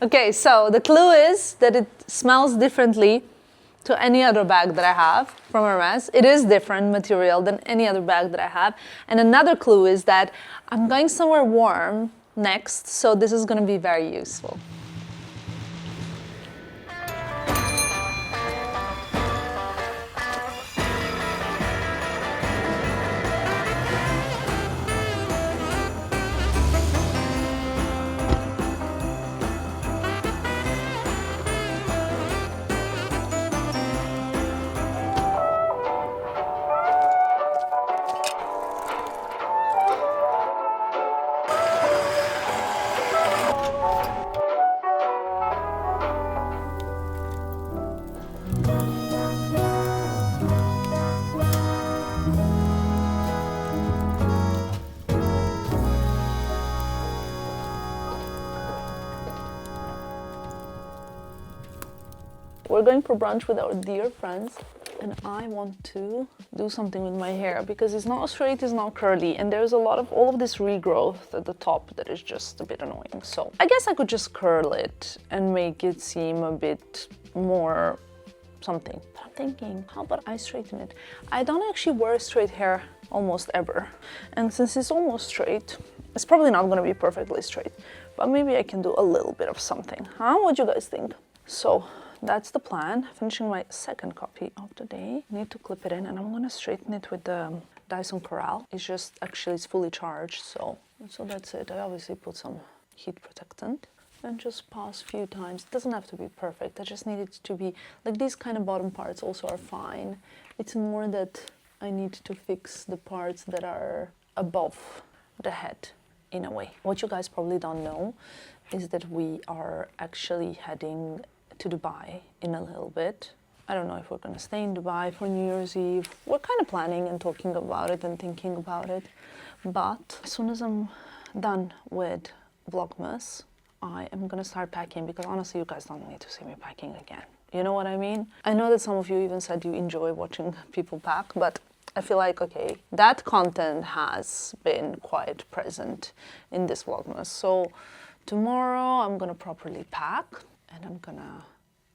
Okay, so the clue is that it smells differently to any other bag that I have from Hermès. It is different material than any other bag that I have. And another clue is that I'm going somewhere warm next, so this is going to be very useful. We're going for brunch with our dear friends, and I want to do something with my hair because it's not straight, it's not curly, and there's a lot of all of this regrowth at the top that is just a bit annoying. So I guess I could just curl it and make it seem a bit more something. But I'm thinking, how about I straighten it? I don't actually wear straight hair almost ever, and since it's almost straight, it's probably not going to be perfectly straight, but maybe I can do a little bit of something. Huh? What do you guys think? So that's the plan. Finishing my second copy of the day. Need to clip it in, and I'm gonna straighten it with the Dyson Corral. It's just actually it's fully charged, so that's it. I obviously put some heat protectant and just pass a few times. It doesn't have to be perfect. I just need it to be like these kind of bottom parts also are fine. It's more that I need to fix the parts that are above the head in a way. What you guys probably don't know is that we are actually heading to Dubai in a little bit. I don't know if we're gonna stay in Dubai for New Year's Eve. We're kind of planning and talking about it and thinking about it. But as soon as I'm done with Vlogmas, I am gonna start packing because honestly, you guys don't need to see me packing again. You know what I mean? I know that some of you even said you enjoy watching people pack, but I feel like, okay, that content has been quite present in this Vlogmas. So tomorrow I'm gonna properly pack. And I'm gonna,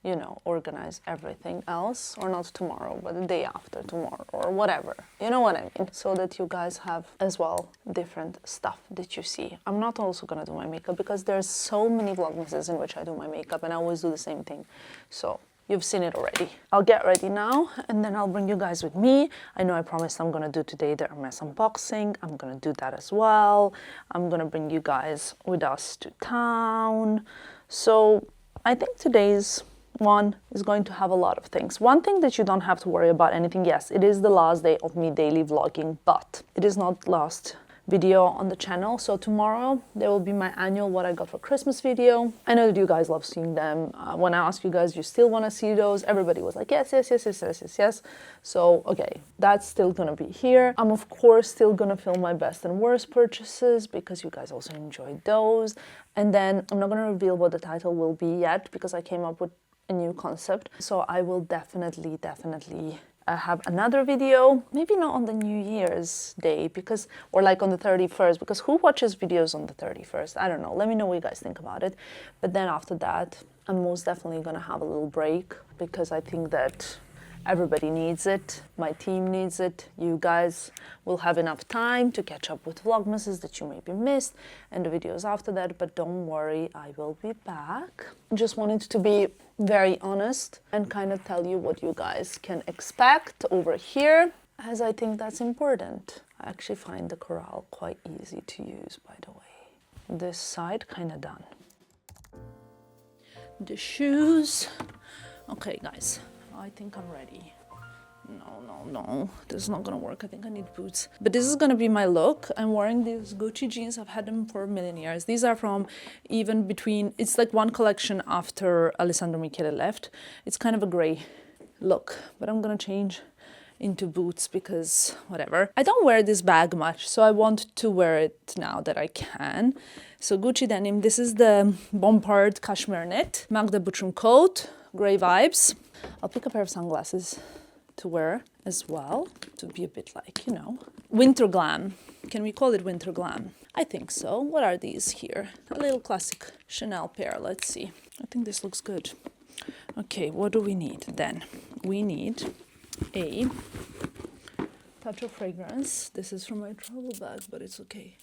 you know, organize everything else, or not tomorrow, but the day after tomorrow, or whatever. You know what I mean? So that you guys have as well different stuff that you see. I'm not also gonna do my makeup because there's so many Vlogmases in which I do my makeup and I always do the same thing. So you've seen it already. I'll get ready now and then I'll bring you guys with me. I know I promised I'm gonna do today the Hermès unboxing. I'm gonna do that as well. I'm gonna bring you guys with us to town. So I think today's one is going to have a lot of things. One thing that you don't have to worry about anything, yes, it is the last day of me daily vlogging, but it is not last video on the channel. So tomorrow there will be my annual what I got for Christmas video. I know that you guys love seeing them. When I asked you guys, you still want to see those? Everybody was like, yes, yes, yes, yes, yes, yes, yes. So, okay, that's still gonna be here. I'm of course still gonna film my best and worst purchases because you guys also enjoyed those. And then I'm not gonna reveal what the title will be yet because I came up with a new concept. So I will definitely have another video, maybe not on the New Year's Day because, or like on the 31st, because who watches videos on the 31st? I don't know. Let me know what you guys think about it. But then after that, I'm most definitely gonna have a little break because I think that everybody needs it. My team needs it. You guys will have enough time to catch up with Vlogmases that you maybe missed and the videos after that, but don't worry, I will be back. Just wanted to be very honest and kind of tell you what you guys can expect over here, as I think that's important. I actually find the Corral quite easy to use, by the way. This side kind of done. The shoes. Okay, guys. I think I'm ready. No, this is not gonna work. I think I need boots. But this is gonna be my look. I'm wearing these Gucci jeans. I've had them for a million years. These are from even between, it's like one collection after Alessandro Michele left. It's kind of a gray look, but I'm gonna change into boots because whatever. I don't wear this bag much, so I want to wear it now that I can. So Gucci denim, this is the Bompard cashmere knit, Magda Butrym coat, gray vibes. I'll pick a pair of sunglasses to wear as well, to be a bit like, you know, winter glam. Can we call it winter glam? I think so. What are these here? A little classic Chanel pair. Let's see. I think this looks good. Okay, what do we need then? We need a touch of fragrance. This is from my travel bag, but it's okay.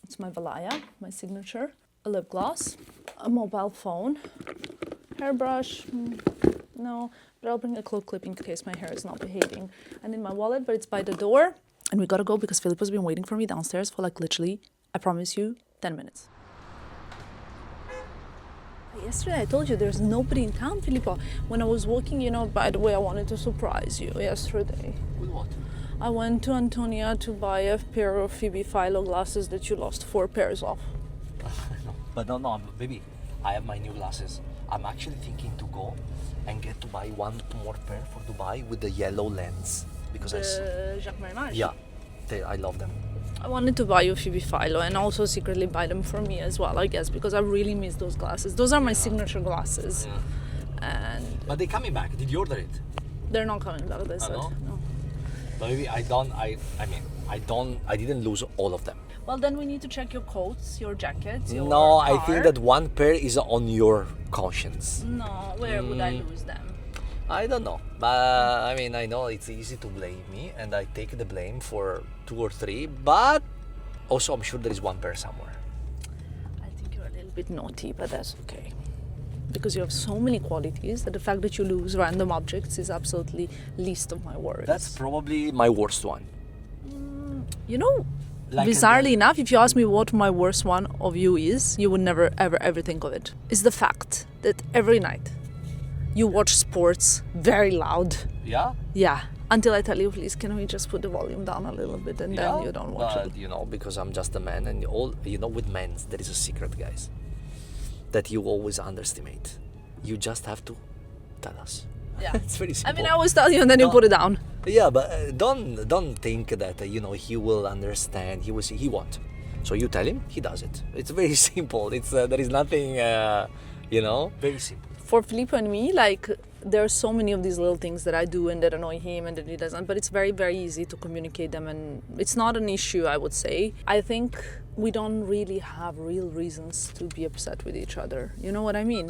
It's my Valaya, my signature. A lip gloss, a mobile phone, hairbrush, no, but I'll bring a cloak clip in case my hair is not behaving. And in my wallet, but it's by the door. And we gotta go because Filippo's been waiting for me downstairs for like literally, I promise you, 10 minutes. Yesterday I told you there's nobody in town, Filippo. When I was walking, you know, by the way, I wanted to surprise you yesterday. With what? I went to Antonia to buy a pair of Phoebe Philo glasses that you lost 4 pairs of. No, baby, I have my new glasses. I'm actually thinking to go and get to buy 1 more pair for Dubai with the yellow lens. Because Jacques Marimage? Yeah, I love them. I wanted to buy you Phoebe Philo and also secretly buy them for me as well, I guess, because I really miss those glasses. Those are my signature glasses. Yeah. And But they're coming back. Did you order it? they're not coming back, they said. No. But maybe I didn't lose all of them. Well, then we need to check your coats, your jackets, your No, I car. think that 1 pair is on your conscience. No, where would I lose them? I don't know, but I mean, I know it's easy to blame me, and I take the blame for 2 or 3, but also I'm sure there is 1 pair somewhere. I think you're a little bit naughty, but that's okay. Because you have so many qualities that the fact that you lose random objects is absolutely least of my worries. That's probably my worst one. You know, Like bizarrely enough, if you ask me what my worst one of you is, you would never, ever think of it. It's the fact that every night you watch sports very loud. Yeah? Yeah. Until I tell you, please, can we just put the volume down a little bit, and then you don't watch it. You know, because I'm just a man, and with men, there is a secret, guys, that you always underestimate. You just have to tell us. Yeah. It's very simple. I mean, I always tell you, and then you put it down. Yeah, but don't think that he will understand. He will see. He won't. So you tell him, he does it. It's very simple. It's there is nothing. Very simple. For Filippo and me, like, there are so many of these little things that I do and that annoy him and that he doesn't, but it's very, very easy to communicate them, and it's not an issue, I would say. I think we don't really have real reasons to be upset with each other. You know what I mean?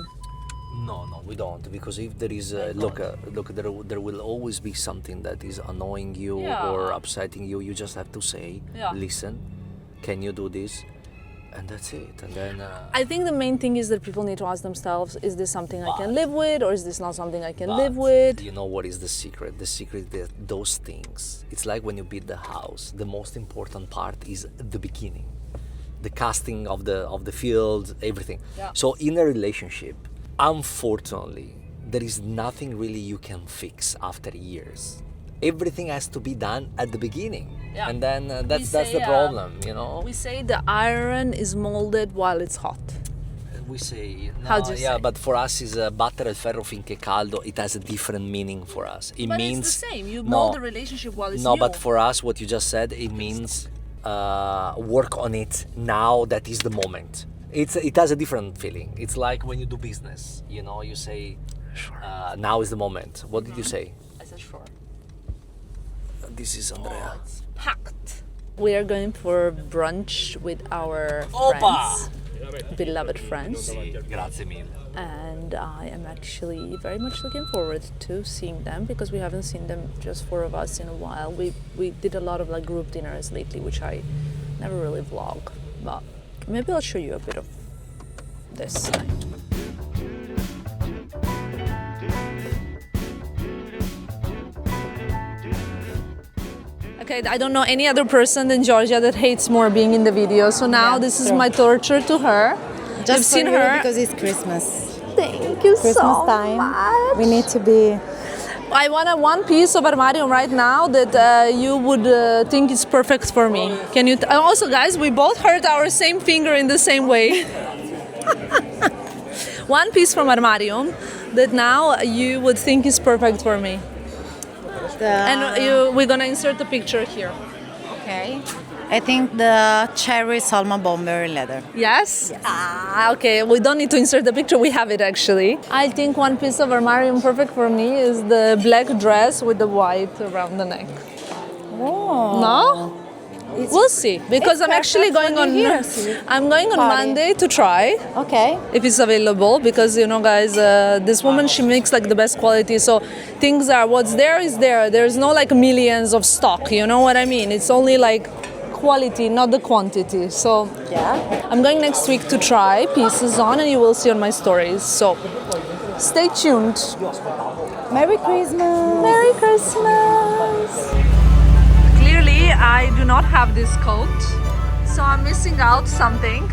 No, we don't, because if there is there will always be something that is annoying you or upsetting you. You just have to say, listen, can you do this? And that's it. And then I think the main thing is that people need to ask themselves, is this something I can live with, or is this not something I can live with? You know what is the secret? The secret is that those things, it's like when you build the house, the most important part is the beginning. The casting of the field, everything. Yeah. So in a relationship, unfortunately, there is nothing really you can fix after years. Everything has to be done at the beginning. Yeah. And then that's the problem, you know? We say the iron is molded while it's hot. We say, How do you say? But for us is battere il ferro finché caldo. It has a different meaning for us. It means it's the same. You mold the relationship while it's new. No, but for us, what you just said, it means work on it now. That is the moment. It has a different feeling. It's like when you do business. You say, sure. Now is the moment. What did you say? I said sure. This is Andrea. It's packed. We are going for brunch with our friends, beloved friends. Grazie mille. And I am actually very much looking forward to seeing them, because we haven't seen them, just 4 of us, in a while. We did a lot of like group dinners lately, which I never really vlog, but maybe I'll show you a bit of this. Okay, I don't know any other person than Georgia that hates more being in the video. So now this is my torture to her. Just seen her because it's Christmas. Thank you Christmas so time. much. We need to be. I want a 1 piece of ARMARIUM right now that you would think is perfect for me. Can you? Also, guys, we both hurt our same finger in the same way. 1 piece from ARMARIUM that now you would think is perfect for me. And we're gonna insert the picture here. Okay. I think the cherry salmon bomber leather. Yes? Ah, okay. We don't need to insert the picture. We have it actually. I think one piece of ARMARIUM perfect for me is the black dress with the white around the neck. Oh. No? We'll see because I'm actually going on. I'm going on Monday to try. Okay. If it's available, because you know, guys, this woman, she makes like the best quality. So things are what's there is there. There's no like millions of stock. You know what I mean? It's only like quality, not the quantity. So Yeah. I'm going next week to try pieces on, and you will see on my stories. So stay tuned. Merry Christmas. Merry Christmas. Clearly, I do not have this coat, so I'm missing out something.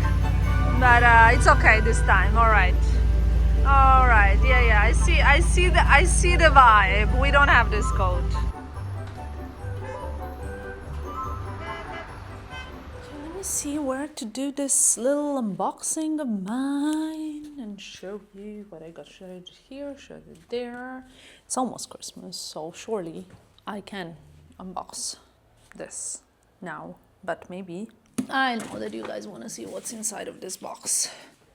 But it's okay this time. All right. All right. Yeah. I see the vibe. We don't have this coat. Let me see where to do this little unboxing of mine and show you what I got. Should I do it here? Should I do it there? It's almost Christmas, so surely I can unbox this now, but maybe I know that you guys want to see what's inside of this box.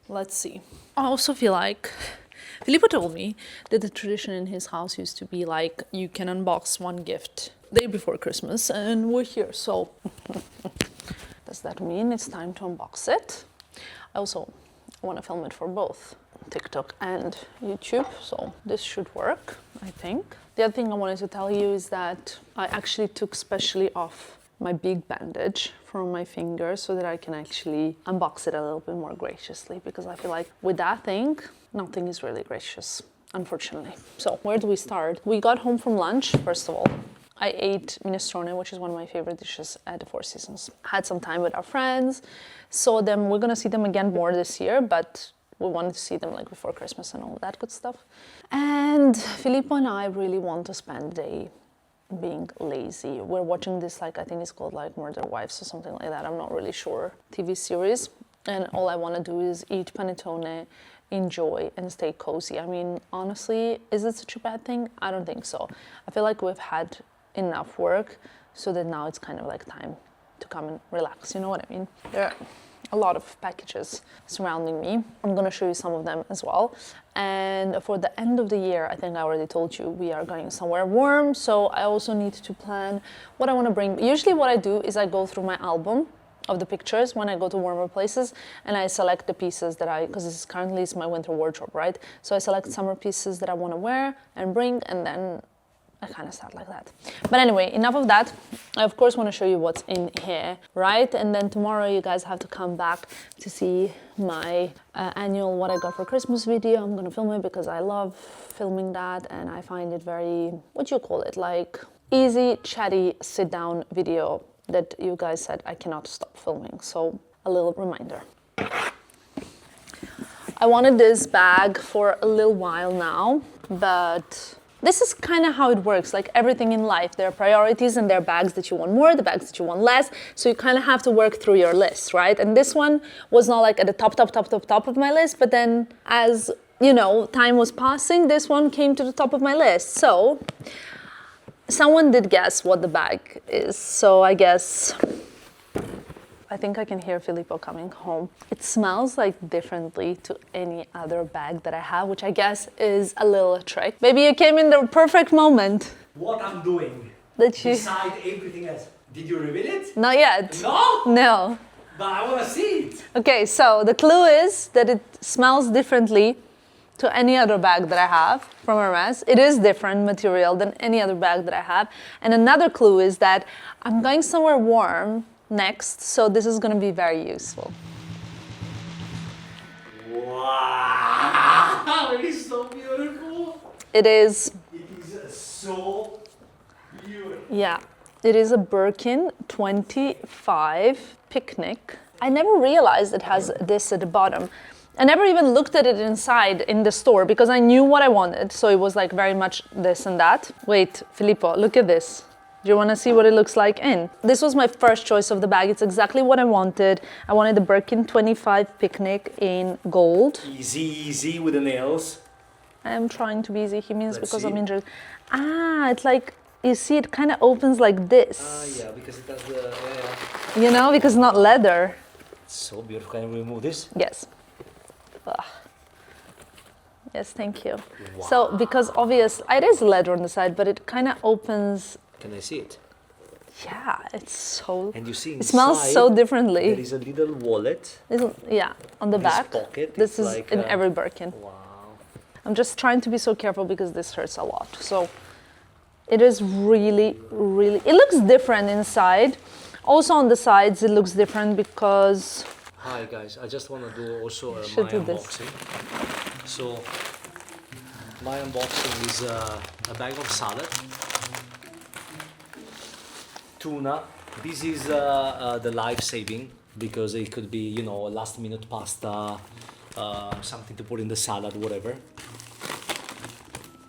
Let's see. I also feel like Filippo told me that the tradition in his house used to be like you can unbox one gift day before Christmas, and we're here, so does that mean it's time to unbox it? I also want to film it for both TikTok and YouTube, so this should work, I think. The other thing I wanted to tell you is that I actually took specially off my big bandage from my finger so that I can actually unbox it a little bit more graciously, because I feel like with that thing, nothing is really gracious, unfortunately. So where do we start? We got home from lunch, first of all. I ate minestrone, which is one of my favorite dishes at the Four Seasons. Had some time with our friends, saw them. We're gonna see them again more this year, but we wanted to see them like before Christmas and all that good stuff. And Filippo and I really want to spend the day being lazy. We're watching this, like, I think it's called like Murder Wives or something like that. I'm not really sure. TV series. And all I want to do is eat panettone, enjoy, and stay cozy. I mean, honestly, is it such a bad thing? I don't think so. I feel like we've had enough work so that now it's kind of like time to come and relax. You know what I mean? There are a lot of packages surrounding me. I'm gonna show you some of them as well. And for the end of the year, I think I already told you, we are going somewhere warm. So I also need to plan what I want to bring. Usually what I do is I go through my album of the pictures when I go to warmer places, and I select the pieces that because this is currently my winter wardrobe, right? So I select summer pieces that I want to wear and bring, and then I kind of start like that. But anyway, enough of that. I of course want to show you what's in here, right? And then tomorrow you guys have to come back to see my annual What I Got for Christmas video. I'm gonna film it because I love filming that, and I find it very, what do you call it? Like easy, chatty, sit down video that you guys said I cannot stop filming. So a little reminder. I wanted this bag for a little while now, but this is kind of how it works, like everything in life. There are priorities and there are bags that you want more, the bags that you want less. So you kind of have to work through your list, right? And this one was not like at the top of my list, but then as, you know, time was passing, this one came to the top of my list. So someone did guess what the bag is. So I think I can hear Filippo coming home. It smells like differently to any other bag that I have, which I guess is a little trick. Maybe you came in the perfect moment. What I'm doing That you... beside everything else. Did you reveal it? Not yet. No? No. But I want to see it. Okay, so the clue is that it smells differently to any other bag that I have from Hermès. It is different material than any other bag that I have. And another clue is that I'm going somewhere warm next, so this is going to be very useful. Wow, it is so beautiful. It is. It is so beautiful. Yeah, it is a Birkin 25 picnic. I never realized it has this at the bottom. I never even looked at it inside in the store because I knew what I wanted, so it was like very much this and that. Wait, Filippo, look at this. Do you want to see what it looks like in? This was my first choice of the bag. It's exactly what I wanted. I wanted the Birkin 25 picnic in gold. Easy with the nails. I am trying to be easy. He means Let's because see. I'm injured. Ah, it's like you see it kind of opens like this. Yeah, because it has the... You know, because it's not leather. It's so beautiful. Can you remove this? Yes. Ugh. Yes, thank you. So, because obvious, it is leather on the side, but it kind of opens. Can I see it? Yeah, it's so. And you see it smells so differently. There is a little wallet. Yeah, on the This back. pocket, This it's is like in a- every Birkin. Wow. I'm just trying to be so careful because this hurts a lot. So, it is really, really. It looks different inside. Also on the sides, it looks different because. Hi guys, I just want to do also my Should do this. unboxing. So, my unboxing is a bag of salad, tuna. This is the life-saving because it could be, you know, last-minute pasta, something to put in the salad, whatever.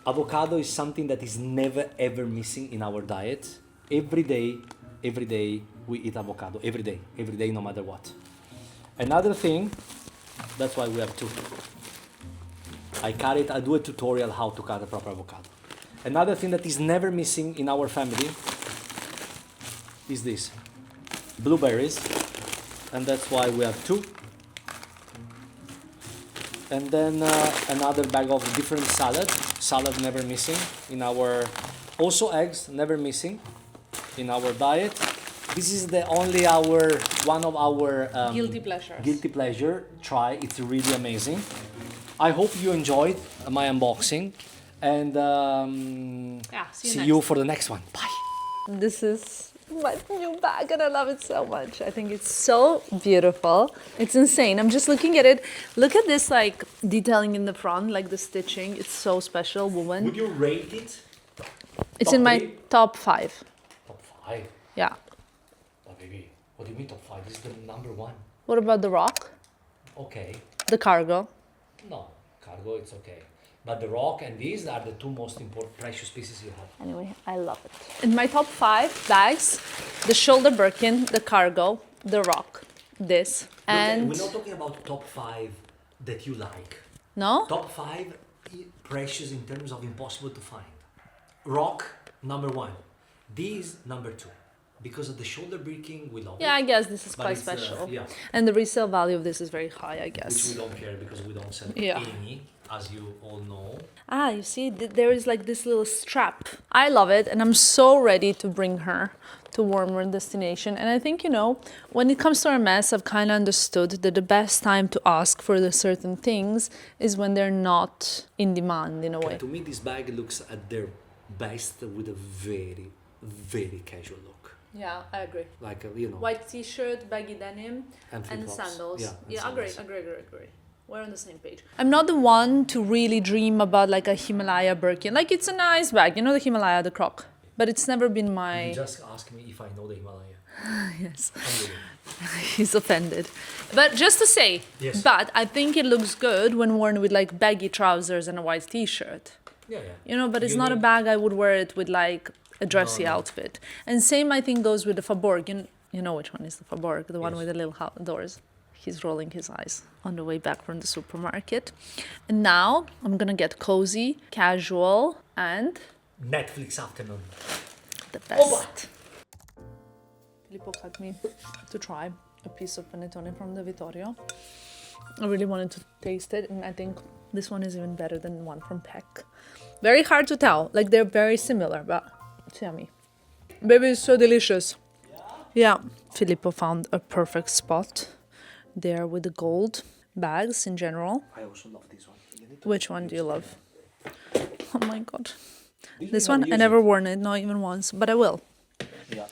Avocado is something that is never ever missing in our diet. Every day we eat avocado. Every day, no matter what. Another thing, that's why we have two. I do a tutorial how to cut a proper avocado. Another thing that is never missing in our family is this, blueberries, and that's why we have two. And then another bag of different salad never missing in our, also eggs never missing in our diet. This is the only one of our Guilty pleasures. Guilty pleasure. Try, it's really amazing. I hope you enjoyed my unboxing, and see you for the next one. Bye. This is my new bag and I love it so much. I think it's so beautiful. It's insane. I'm just looking at it. Look at this like detailing in the front, like the stitching. It's so special, woman. Would you rate it? It's top in my three? top 5. Top 5? Yeah. Oh, baby, what do you mean top 5? This is the number 1. What about the rock? Okay. The cargo? No, cargo, it's okay. But the rock and these are the two most important, precious pieces you have. Anyway, I love it. In my top 5 bags, the shoulder Birkin, the cargo, the rock, this, and... We're not talking about top 5 that you like. No? Top 5 precious in terms of impossible to find. Rock, number 1. These, number 2. Because of the shoulder Birkin, we love it. Yeah, I guess this is But quite it's, special. yeah. And the resale value of this is very high, I Which guess. we don't care because we don't sell Yeah. any, as you all know. Ah, you see, there is like this little strap. I love it, and I'm so ready to bring her to warmer destination. And I think, you know, when it comes to Hermès, I've kind of understood that the best time to ask for the certain things is when they're not in demand, in a way. To me, this bag looks at their best with a very, very casual look. Yeah, I agree. Like, you know. White t-shirt, baggy denim, And and flip-flops. sandals. Yeah, and agree, sandals. agree. We're on the same page. I'm not the one to really dream about like a Himalaya Birkin. Like, it's a nice bag, you know, the Himalaya, the croc. But it's never been my... You just ask me if I know the Himalaya. Yes. Unbelievable. He's offended. But just to say, Yes. but I think it looks good when worn with like baggy trousers and a white t-shirt. Yeah, yeah. You know, but it's You not a need- bag I would wear it with like a dressy No. outfit. And same I think goes with the Faubourg. You know which one is the Faubourg, the one Yes. with the little doors. He's rolling his eyes on the way back from the supermarket. And now I'm gonna get cozy, casual, and Netflix afternoon. the best. Filippo cut me to try a piece of panettone from the Vittorio. I really wanted to taste it, and I think this one is even better than one from Peck. Very hard to tell, like they're very similar, but it's yummy. Baby, it's so delicious. Yeah, Filippo found a perfect spot there with the gold bags in general. I also love this one. You need to Which one do you love? Oh my god. You This never one, I use never it. worn it, not even once, but I will. Yeah.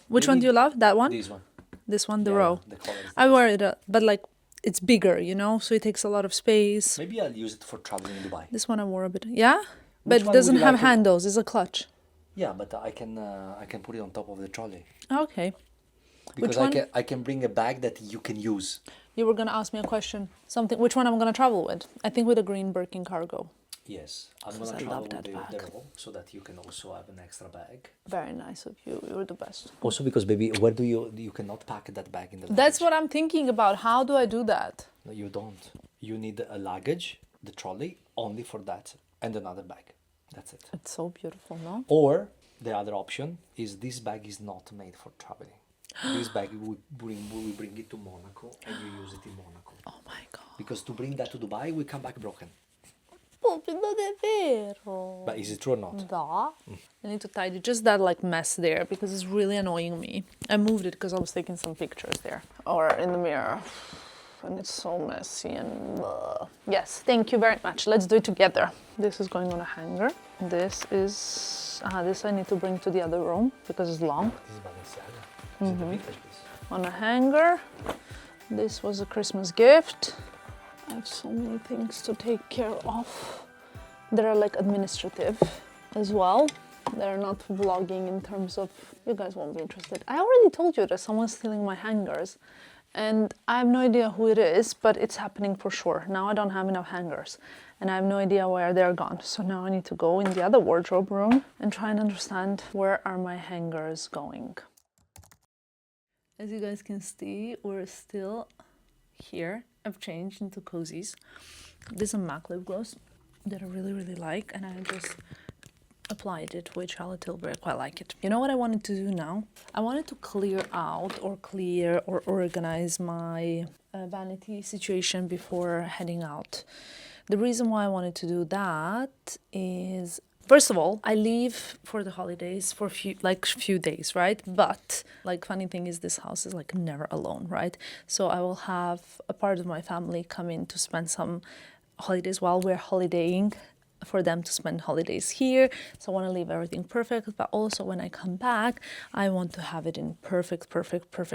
Which You one need do you love? That one? This one. This one, the Yeah, row. the color is I wear it, but like it's bigger, you know, so it takes a lot of space. Maybe I'll use it for traveling in Dubai. This one I wore a bit, yeah, but it one would doesn't you have like to- handles. It's a clutch. Yeah, but I can put it on top of the trolley. Okay. Because one? I can bring a bag that you can use. You were gonna ask me a question. Something. Which one I'm gonna travel with? I think with a green Birkin cargo. Yes, I'm Because gonna I travel love that with the bag. roll so that you can also have an extra bag. Very nice of you. You're the best. Also because baby, where do you cannot pack that bag in the luggage. That's what I'm thinking about. How do I do that? No, you don't. You need a luggage, the trolley, only for that, and another bag. That's it. It's so beautiful, no? Or the other option is this bag is not made for traveling. This bag we bring it to Monaco and you use it in Monaco. Oh my god. Because to bring that to Dubai, we come back broken. Poppy, non è vero. But is it true or not? Da. I need to tidy just that like mess there because it's really annoying me. I moved it because I was taking some pictures there or in the mirror. And it's so messy and yes, thank you very much. Let's do it together. This is going on a hanger. This is this I need to bring to the other room because it's long. This is Balenciaga. Is it the vintage piece? On a hanger. This was a Christmas gift. I have so many things to take care of. They're like administrative as well. They're not vlogging in terms of, you guys won't be interested. I already told you that someone's stealing my hangers and I have no idea who it is, but it's happening for sure. Now I don't have enough hangers and I have no idea where they're gone. So now I need to go in the other wardrobe room and try and understand where are my hangers going. As you guys can see, we're still here. I've changed into cozies. This is a MAC lip gloss that I really like, and I just applied it with Charlotte Tilbury. I quite like it. You know what I wanted to do now? I wanted to clear or organize my vanity situation before heading out. The reason why I wanted to do that is, first of all, I leave for the holidays for few days, right? But like funny thing is this house is like never alone, right? So I will have a part of my family come in to spend some holidays while we're holidaying, for them to spend holidays here. So I want to leave everything perfect, but also when I come back, I want to have it in perfect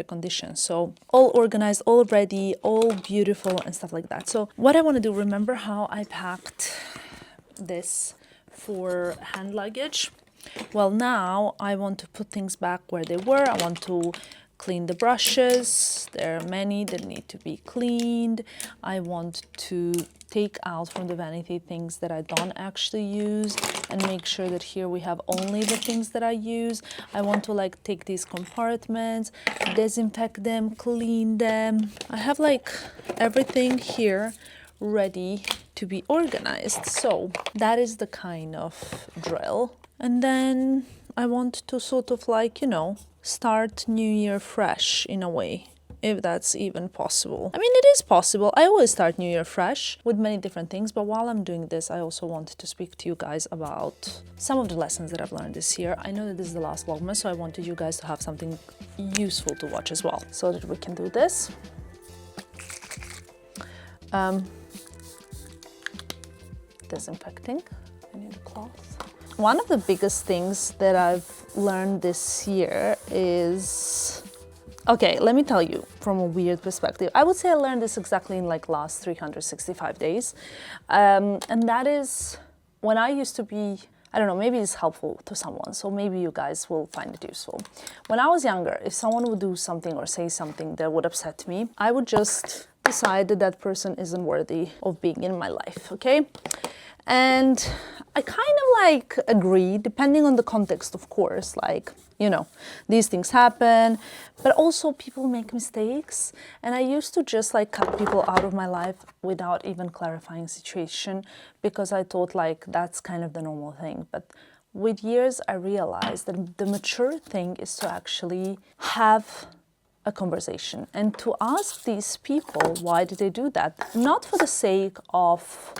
condition. So all organized, all ready, all beautiful and stuff like that. So what I want to do, remember how I packed this for hand luggage? Well, now I want to put things back where they were. I want to clean the brushes. There are many that need to be cleaned. I want to take out from the vanity things that I don't actually use and make sure that here we have only the things that I use. I want to like take these compartments, disinfect them, clean them. I have like everything here ready to be organized. So that is the kind of drill. And then I want to sort of like, you know, start New Year fresh in a way, if that's even possible. I mean, it is possible. I always start New Year fresh with many different things, but while I'm doing this, I also wanted to speak to you guys about some of the lessons that I've learned this year. I know that this is the last Vlogmas, so I wanted you guys to have something useful to watch as well, so that we can do this. Disinfecting. I need a cloth. One of the biggest things that I've learned this year is, okay, let me tell you from a weird perspective. I would say I learned this exactly in like last 365 days. And that is when I used to be, I don't know, maybe it's helpful to someone, so maybe you guys will find it useful. When I was younger, if someone would do something or say something that would upset me, I would just decide that that person isn't worthy of being in my life, okay? And I kind of like agree, depending on the context, of course, like, you know, these things happen, but also people make mistakes. And I used to just like cut people out of my life without even clarifying situation because I thought like that's kind of the normal thing. But with years, I realized that the mature thing is to actually have a conversation and to ask these people, why did they do that? Not for the sake of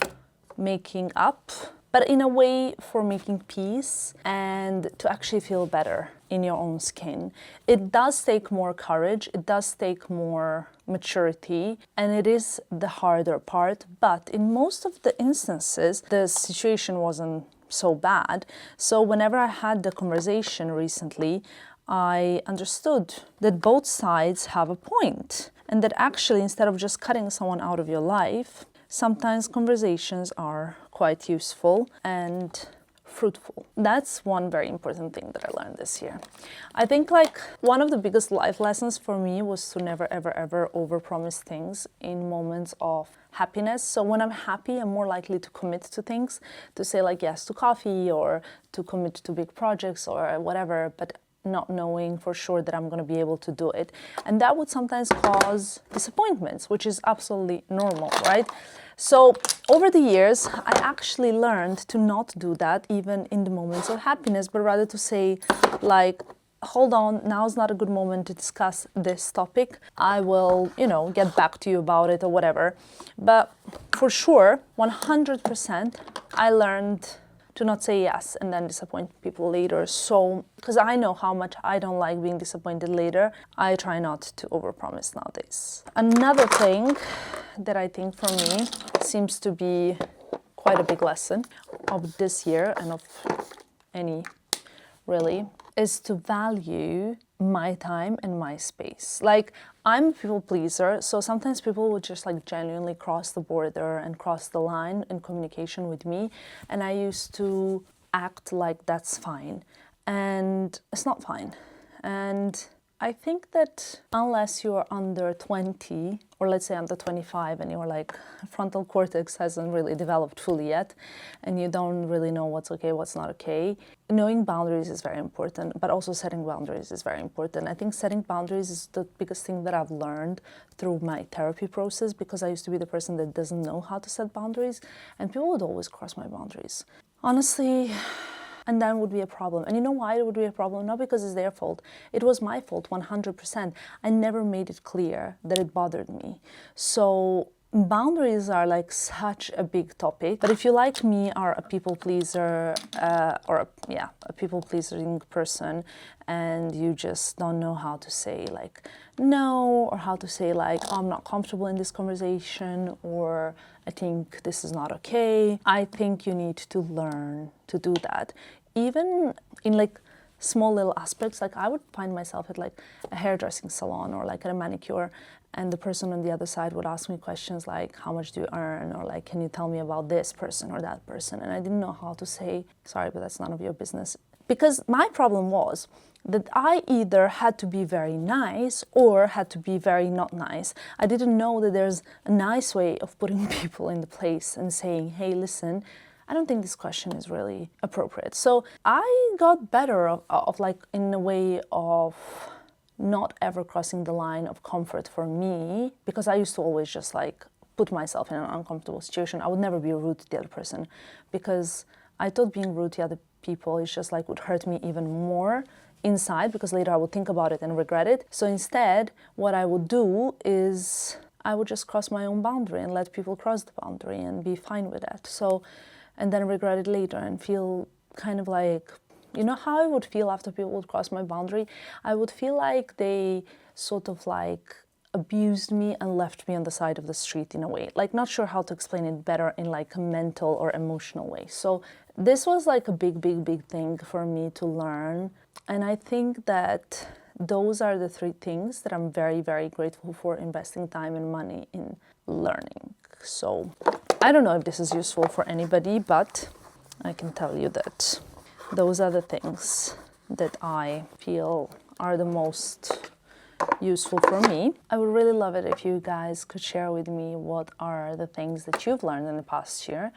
making up, but in a way for making peace and to actually feel better in your own skin. It does take more courage, it does take more maturity, and it is the harder part, but in most of the instances, the situation wasn't so bad. So whenever I had the conversation recently, I understood that both sides have a point, and that actually instead of just cutting someone out of your life, sometimes conversations are quite useful and fruitful. That's one very important thing that I learned this year. I think like one of the biggest life lessons for me was to never ever overpromise things in moments of happiness. So when I'm happy, I'm more likely to commit to things, to say like yes to coffee or to commit to big projects or whatever, but not knowing for sure that I'm going to be able to do it. And that would sometimes cause disappointments, which is absolutely normal, right? So over the years, I actually learned to not do that even in the moments of happiness, but rather to say like, hold on, now's not a good moment to discuss this topic. I will, you know, get back to you about it or whatever. But for sure, 100%, I learned to not say yes and then disappoint people later. So, because I know how much I don't like being disappointed later, I try not to overpromise nowadays. Another thing that I think for me seems to be quite a big lesson of this year and of any really is to value my time and my space. Like, I'm a people pleaser, so sometimes people would just like genuinely cross the border and cross the line in communication with me, and I used to act like that's fine, and it's not fine. And I think that unless you're under 20, or let's say under 25, and you're like, frontal cortex hasn't really developed fully yet, and you don't really know what's okay, what's not okay, knowing boundaries is very important, but also setting boundaries is very important. I think setting boundaries is the biggest thing that I've learned through my therapy process, because I used to be the person that doesn't know how to set boundaries, and people would always cross my boundaries. Honestly, and then would be a problem. And you know why it would be a problem? Not because it's their fault. It was my fault, 100%. I never made it clear that it bothered me. So boundaries are like such a big topic. But if you, like me, are a people pleaser, a people pleasing person, and you just don't know how to say like no, or how to say like, oh, I'm not comfortable in this conversation, or I think this is not okay, I think you need to learn to do that. Even in like small little aspects, like I would find myself at like a hairdressing salon or like at a manicure, and the person on the other side would ask me questions like, how much do you earn? Or like, can you tell me about this person or that person? And I didn't know how to say, sorry, but that's none of your business. Because my problem was that I either had to be very nice or had to be very not nice. I didn't know that there's a nice way of putting people in the place and saying, hey, listen, I don't think this question is really appropriate. So I got better of like in a way of not ever crossing the line of comfort for me, because I used to always just like put myself in an uncomfortable situation. I would never be rude to the other person, because I thought being rude to other people is just like would hurt me even more inside, because later I would think about it and regret it. So instead, what I would do is I would just cross my own boundary and let people cross the boundary and be fine with that. So, and then regret it later and feel kind of like, you know how I would feel after people would cross my boundary? I would feel like they sort of like abused me and left me on the side of the street in a way. Like, not sure how to explain it better in like a mental or emotional way. So this was like a big thing for me to learn. And I think that those are the three things that I'm very grateful for investing time and money in learning. So I don't know if this is useful for anybody, but I can tell you that those are the things that I feel are the most useful for me. I would really love it if you guys could share with me what are the things that you've learned in the past year,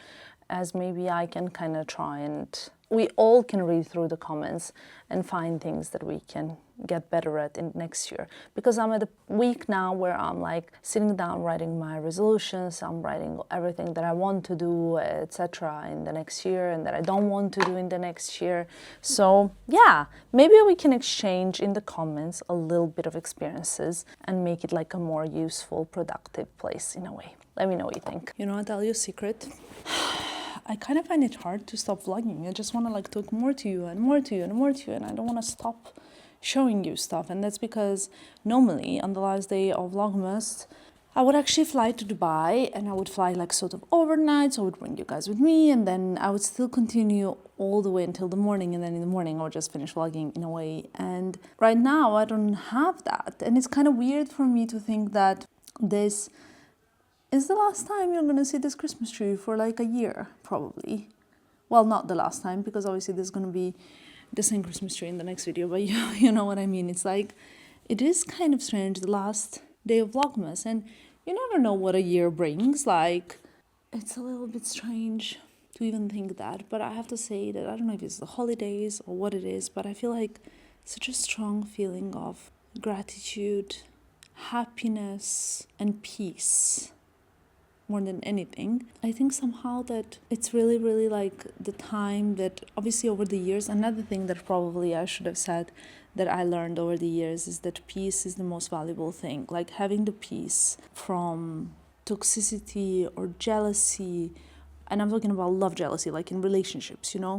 as maybe I can kind of try and we all can read through the comments and find things that we can get better at in next year. Because I'm at a week now where I'm like sitting down writing my resolutions, I'm writing everything that I want to do, etc. in the next year and that I don't want to do in the next year. So yeah, maybe we can exchange in the comments a little bit of experiences and make it like a more useful, productive place in a way. Let me know what you think. You know, I'll tell you a secret. I kind of find it hard to stop vlogging. I just want to like talk more to you and more to you and more to you, and I don't want to stop showing you stuff. And that's because normally on the last day of Vlogmas, I would actually fly to Dubai, and I would fly like sort of overnight, so I would bring you guys with me, and then I would still continue all the way until the morning, and then in the morning I would just finish vlogging in a way. And right now I don't have that, and it's kind of weird for me to think that this is the last time you're gonna see this Christmas tree for like a year, probably. Well, not the last time, because obviously there's gonna be the same Christmas tree in the next video, but you know what I mean. It's like, it is kind of strange, the last day of Vlogmas, and you never know what a year brings. Like, it's a little bit strange to even think that, but I have to say that I don't know if it's the holidays or what it is, but I feel like such a strong feeling of gratitude, happiness, and peace more than anything. I think somehow that it's really, really like the time that obviously over the years, another thing that probably I should have said that I learned over the years is that peace is the most valuable thing. Like having the peace from toxicity or jealousy, and I'm talking about love jealousy, like in relationships, you know,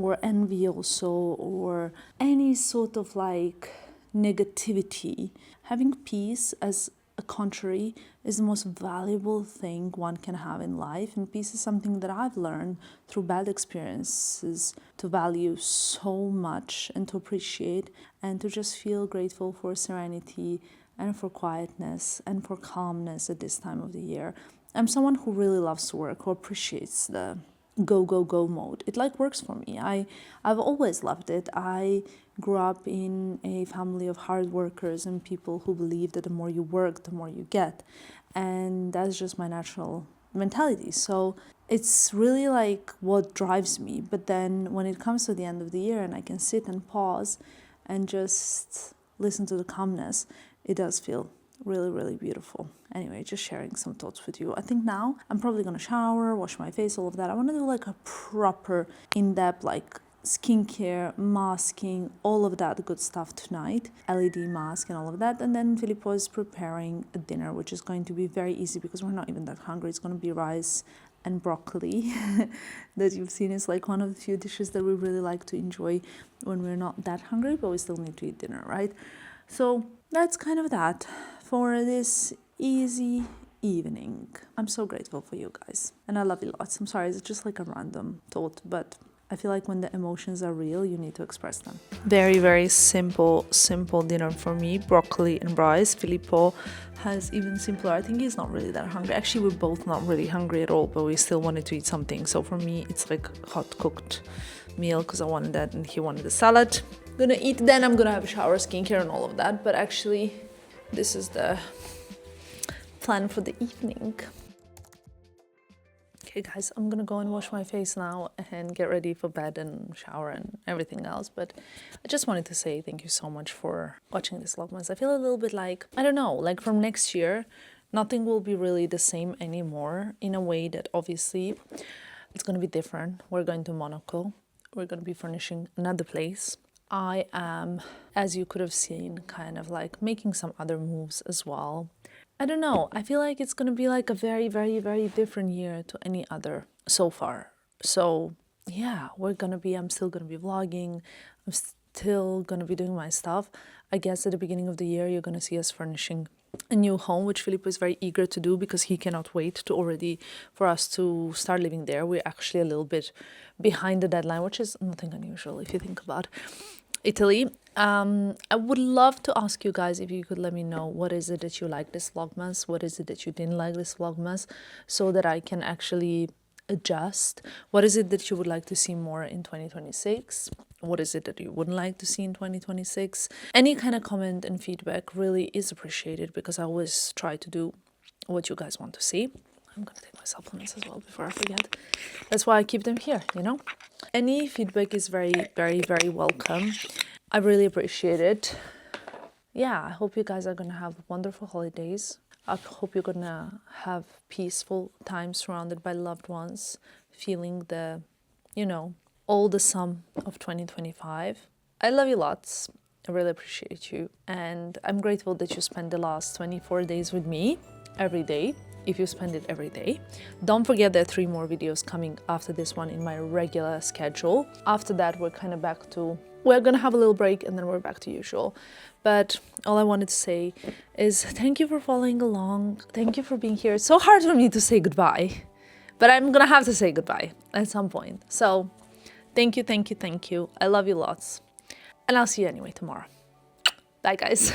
or envy also, or any sort of like negativity. Having peace as a contrary is the most valuable thing one can have in life, and peace is something that I've learned through bad experiences to value so much and to appreciate and to just feel grateful for serenity and for quietness and for calmness at this time of the year. I'm someone who really loves to work, who appreciates the go, go, go mode. It like works for me. I've always loved it. I grew up in a family of hard workers and people who believe that the more you work, the more you get. And that's just my natural mentality. So it's really like what drives me. But then when it comes to the end of the year and I can sit and pause and just listen to the calmness, it does feel really, really beautiful. Anyway, just sharing some thoughts with you. I think now I'm probably gonna shower, wash my face, all of that. I want to do like a proper in-depth like skincare, masking, all of that good stuff tonight, LED mask and all of that. And then Filippo is preparing a dinner, which is going to be very easy because we're not even that hungry. It's going to be rice and broccoli that you've seen is like one of the few dishes that we really like to enjoy when we're not that hungry, but we still need to eat dinner, right? So that's kind of that for this easy evening. I'm so grateful for you guys and I love you lots. I'm sorry, it's just like a random thought, but I feel like when the emotions are real, you need to express them. Very, very simple dinner for me. Broccoli and rice. Filippo has even simpler. I think he's not really that hungry. Actually, we're both not really hungry at all, but we still wanted to eat something. So for me, it's like hot cooked meal because I wanted that and he wanted the salad. I'm gonna eat, then I'm gonna have a shower, skincare and all of that. But actually, this is the plan for the evening. Okay guys, I'm gonna go and wash my face now and get ready for bed and shower and everything else. But I just wanted to say thank you so much for watching this Vlogmas. I feel a little bit like, I don't know, like from next year, nothing will be really the same anymore in a way that obviously it's gonna be different. We're going to Monaco. We're gonna be furnishing another place. I am, as you could have seen, kind of like making some other moves as well. I don't know, I feel like it's gonna be like a very, very, very different year to any other so far. So yeah, I'm still gonna be vlogging, I'm still gonna be doing my stuff. I guess at the beginning of the year, you're gonna see us furnishing a new home, which Filippo is very eager to do because he cannot wait for us to start living there. We're actually a little bit behind the deadline, which is nothing unusual if you think about Italy. I would love to ask you guys if you could let me know what is it that you like this Vlogmas, what is it that you didn't like this Vlogmas, so that I can actually adjust. What is it that you would like to see more in 2026? What is it that you wouldn't like to see in 2026? Any kind of comment and feedback really is appreciated because I always try to do what you guys want to see. I'm gonna take my supplements as well before I forget. That's why I keep them here, you know? Any feedback is very, very, very welcome. I really appreciate it. Yeah, I hope you guys are gonna have wonderful holidays. I hope you're gonna have peaceful time surrounded by loved ones, feeling the, you know, all the sum of 2025. I love you lots. I really appreciate you. And I'm grateful that you spent the last 24 days with me every day. If you spend it every day. Don't forget there are 3 more videos coming after this one in my regular schedule. After that, we're kind of back to, we're gonna have a little break and then we're back to usual. But all I wanted to say is thank you for following along. Thank you for being here. It's so hard for me to say goodbye, but I'm gonna have to say goodbye at some point. So thank you, thank you, thank you. I love you lots. And I'll see you anyway tomorrow. Bye guys.